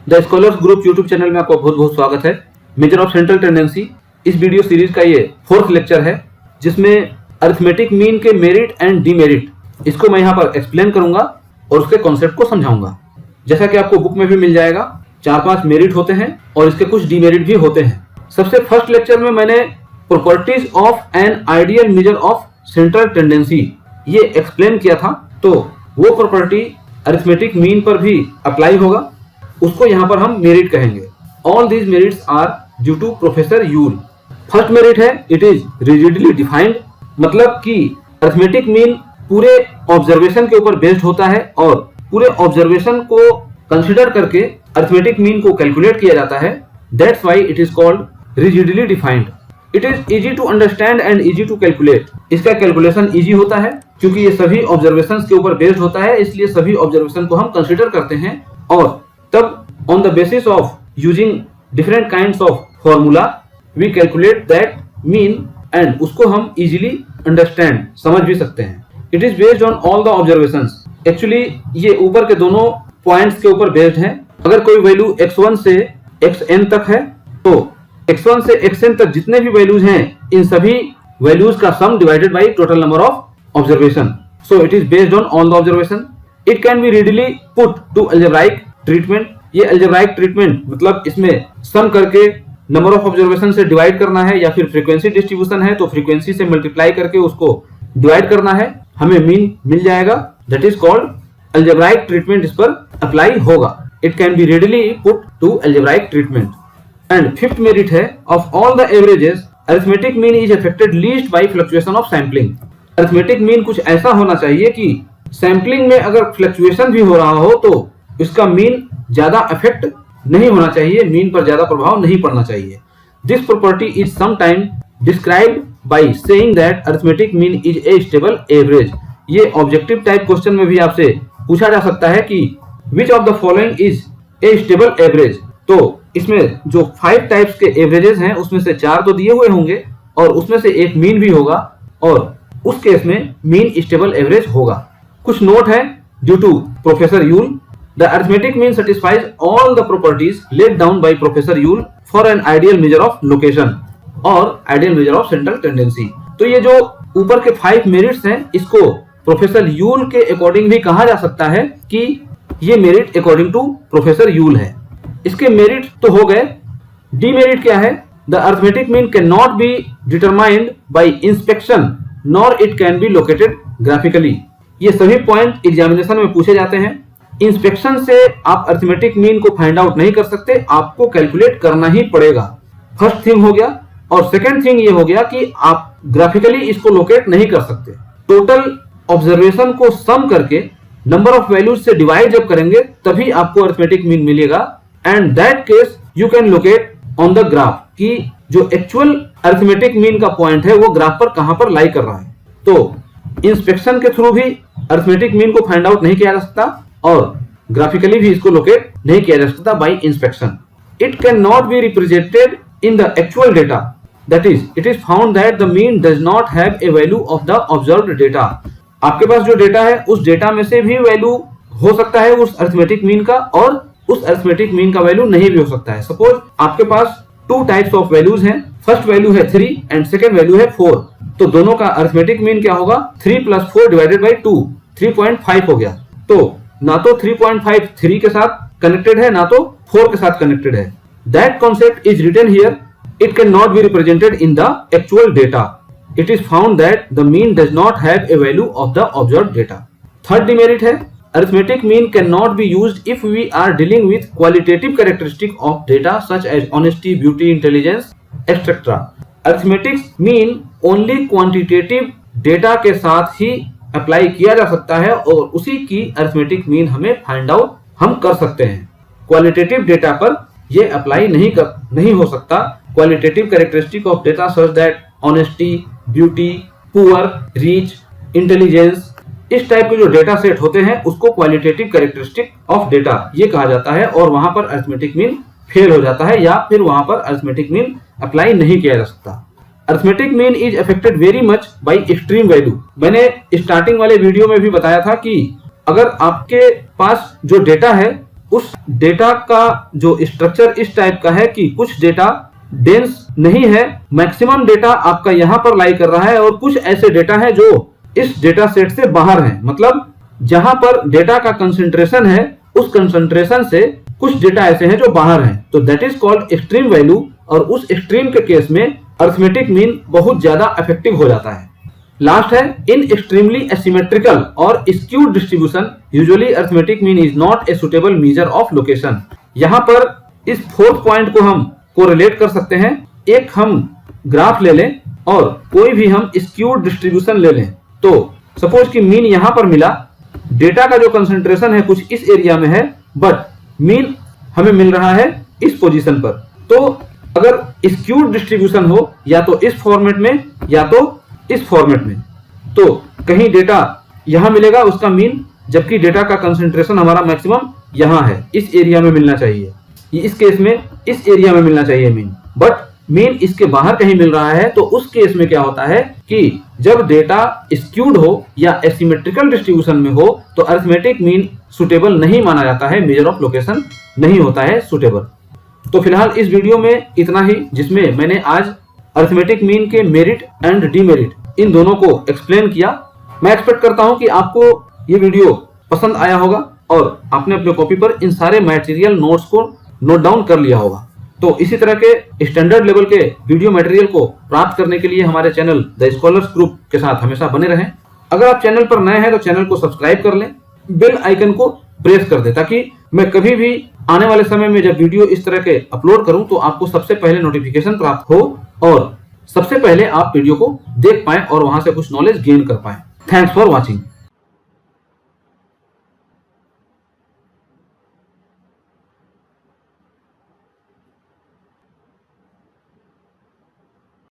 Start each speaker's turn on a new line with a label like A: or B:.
A: The scholars group YouTube channel में आपका बहुत बहुत स्वागत है। मेजर ऑफ सेंट्रल टेंडेंसी इस वीडियो सीरीज का ये 4th लेक्चर है, जिसमें अरिथमेटिक मीन के मेरिट एंड डीमेरिट इसको मैं यहाँ पर एक्सप्लेन करूंगा और उसके कॉन्सेप्ट को समझाऊंगा। जैसा कि आपको बुक में भी मिल जाएगा, 4-5 मेरिट होते हैं और इसके कुछ डीमेरिट भी होते हैं। सबसे फर्स्ट लेक्चर में मैंने properties of an ideal measure of central tendency ये एक्सप्लेन किया था, तो वो प्रॉपर्टी अरिथमेटिक मीन पर भी अप्लाई होगा, उसको यहाँ पर हम मेरिट कहेंगे। All these merits are due to professor Yule. First merit है इट इज रिजिडली डिफाइंड, मतलब कि अरिथमेटिक मीन पूरे ऑब्जर्वेशन के ऊपर बेस्ड होता है और पूरे ऑब्जर्वेशन को कंसिडर करके अरिथमेटिक मीन को कैलकुलेट किया जाता है। That's why it is called rigidly defined. It is easy to understand and easy to calculate. इसका कैलकुलेशन इजी होता है क्योंकि ये सभी ऑब्जर्वेशन के ऊपर बेस्ड होता है, इसलिए सभी ऑब्जर्वेशन को हम कंसिडर करते हैं और तब on the basis of using different kinds of formula we calculate that mean and उसको हम इजीली अंडरस्टैंड समझ भी सकते हैं। It is based on all the observations. Actually ये ऊपर के दोनों पॉइंट्स के ऊपर बेस्ड है। अगर कोई वैल्यू x1 से xn तक है तो x1 से xn तक जितने भी वैल्यूज हैं इन सभी वैल्यूज का sum divided by total number of observation. So it is based on all the observation. It can be readily put to algebraic treatment. ये अलजेब्राइक ट्रीटमेंट मतलब इसमें सम करके नंबर ऑफ ऑब्जर्वेशन से divide करना है, या फिर फ्रीक्वेंसी डिस्ट्रीब्यूशन है तो फ्रीक्वेंसी से मल्टीप्लाई करके उसको डिवाइड करना है, हमें मीन मिल जाएगा। That is called algebraic treatment. इस पर अप्लाई होगा। It can be readily put to algebraic treatment. And fifth merit है of all the averages arithmetic mean is affected least by fluctuation of sampling. Arithmetic mean कुछ ऐसा होना चाहिए कि sampling में अगर फ्लक्चुएशन भी हो रहा हो तो इसका मीन ज्यादा अफेक्ट नहीं होना चाहिए, मीन पर ज्यादा प्रभाव नहीं पड़ना चाहिए। This property is sometime described by saying that arithmetic mean is a stable average. ये ऑब्जेक्टिव टाइप क्वेश्चन में भी आपसे पूछा जा सकता है कि which of the following is a stable average. तो इसमें जो 5 टाइप्स के एवरेजेस हैं उसमें से 4 तो दिए हुए होंगे और उसमें से एक मीन भी होगा और उस केस में मीन स्टेबल एवरेज होगा। कुछ नोट है due to professor Yule. The arithmetic mean satisfies all the properties laid down by Professor Yule for an ideal measure of location और ideal measure of central tendency। तो ये जो ऊपर के 5 merits हैं इसको प्रोफेसर यूल के अकॉर्डिंग भी कहा जा सकता है कि ये merit according to professor Yule है। इसके मेरिट तो हो गए। डीमेरिट क्या है? The arithmetic mean can not be determined by inspection nor it can be located graphically. ये सभी पॉइंट एग्जामिनेशन में पूछे जाते हैं। इंस्पेक्शन से आप अरिथमेटिक मीन को फाइंड आउट नहीं कर सकते, आपको कैलकुलेट करना ही पड़ेगा। फर्स्ट थिंग हो गया। और सेकंड थिंग ये हो गया कि आप ग्राफिकली इसको लोकेट नहीं कर सकते। टोटल ऑब्जर्वेशन को सम करके नंबर ऑफ वैल्यूज से डिवाइड जब करेंगे तभी आपको अरिथमेटिक मीन मिलेगा। And that case you can locate on the graph कि जो एक्चुअल अरिथमेटिक मीन का पॉइंट है वो ग्राफ पर कहां पर लाई कर रहा है। तो इंस्पेक्शन के थ्रू भी अरिथमेटिक मीन को फाइंड आउट नहीं किया जा सकता और ग्राफिकली भी इसको लोकेट नहीं किया जा सकता bye inspection. It can not be represented in the actual data. That is it is found that the mean does not have a value of the observed data. आपके पास जो डेटा है उस डेटा में से भी वैल्यू हो सकता है उस अरिथमेटिक मीन का और उस अरिथमेटिक मीन का वैल्यू नहीं भी हो सकता है। सपोज आपके पास 2 टाइप्स ऑफ वैल्यूज हैं। फर्स्ट वैल्यू है 3 एंड सेकंड वैल्यू है 4। तो दोनों का अरिथमेटिक मीन क्या होगा? 3 + 4 डिवाइडेड बाय 2, 3.5 हो गया। तो ना तो 3.5 3 के साथ कनेक्टेड है, ना तो 4 के साथ कनेक्टेड है। That concept is written here. It can not be represented in the actual data. It is found that the mean does not have a value of the observed data. Third demerit है arithmetic mean can not be used if we are dealing with qualitative characteristic of data such as honesty, beauty, intelligence etcetera. Arithmetic mean only quantitative data के साथ ही apply किया जा सकता है और उसी की अरिथमेटिक मीन हमें फाइंड आउट हम कर सकते हैं। क्वालिटेटिव डेटा पर ये अप्लाई नहीं हो सकता। Qualitative characteristic of data such that honesty, beauty, poor, reach, intelligence, इस टाइप के जो डेटा सेट होते हैं उसको क्वालिटेटिव कैरेक्टरिस्टिक ऑफ डेटा ये कहा जाता है और वहां पर अरिथमेटिक मीन फेल हो जाता है या फिर वहां पर अरिथमेटिक मीन अप्लाई नहीं किया जा सकता। Arithmetic mean is affected very much by extreme value. मैंने स्टार्टिंग वाले वीडियो में भी बताया था कि अगर आपके पास जो डेटा है उस डेटा का जो स्ट्रक्चर इस टाइप का है कि कुछ डेटा डेंस नहीं है, मैक्सिमम डेटा आपका यहाँ पर लाई कर रहा है, और कुछ ऐसे डेटा है जो इस डेटा सेट से बाहर है। मतलब जहां पर डेटा का कंसंट्रेशन है उस कंसंट्रेशन से कुछ डेटा ऐसे हैं जो बाहर हैं, तो that is called extreme value. और उस एक्सट्रीम के केस में अरिथमेटिक मीन बहुत ज्यादा इफेक्टिव हो जाता है। लास्ट है इन एक्सट्रीमली एसिमेट्रिकल और skewed distribution usually arithmetic mean is not a suitable measure of location. यहाँ पर इस फोर्थ पॉइंट को हम कोरिलेट कर सकते हैं। एक हम ग्राफ ले लें और कोई भी हम स्क्यूड डिस्ट्रीब्यूशन ले लें, तो सपोज कि मीन यहां पर मिला, डेटा का जो कंसंट्रेशन है कुछ इस एरिया में है, बट मीन हमें मिल रहा है इस पोजीशन पर। तो अगर स्क्यूड डिस्ट्रीब्यूशन हो या तो इस फॉर्मेट में या तो इस फॉर्मेट में, तो कहीं डेटा यहां मिलेगा उसका मीन, जबकि डेटा का कंसंट्रेशन हमारा मैक्सिमम यहां है, इस एरिया में मिलना चाहिए। इस केस में इस एरिया में मिलना चाहिए मीन, बट मीन इसके बाहर कहीं मिल रहा है। तो उस केस में क्या होता है कि जब डेटा स्क्यूड हो या एसिमेट्रिकल डिस्ट्रीब्यूशन में हो तो अरिथमेटिक मीन सुटेबल नहीं माना जाता है, मेजर ऑफ लोकेशन नहीं होता है सुटेबल। तो फिलहाल इस वीडियो में इतना ही, जिसमें मैंने आज अरिथमेटिक मीन के मेरिट एंड डीमेरिट इन दोनों को एक्सप्लेन किया। मैं एक्सपेक्ट करता हूं कि आपको ये वीडियो पसंद आया होगा और आपने अपने कॉपी पर इन सारे मटेरियल नोट्स को नोट डाउन कर लिया होगा। तो इसी तरह के स्टैंडर्ड लेवल के वीडियो मटेरियल को प्राप्त करने के लिए हमारे चैनल द स्कॉलर्स ग्रुप के साथ हमेशा बने रहें। अगर आप चैनल पर नए हैं तो चैनल को सब्सक्राइब कर लें, बेल आइकन को प्रेस कर दें, ताकि मैं कभी भी आने वाले समय में जब वीडियो इस तरह के अपलोड करूं तो आपको सबसे पहले नोटिफिकेशन प्राप्त हो और सबसे पहले आप वीडियो को देख पाएं और वहां से कुछ नॉलेज गेन कर पाएं। Thanks for watching.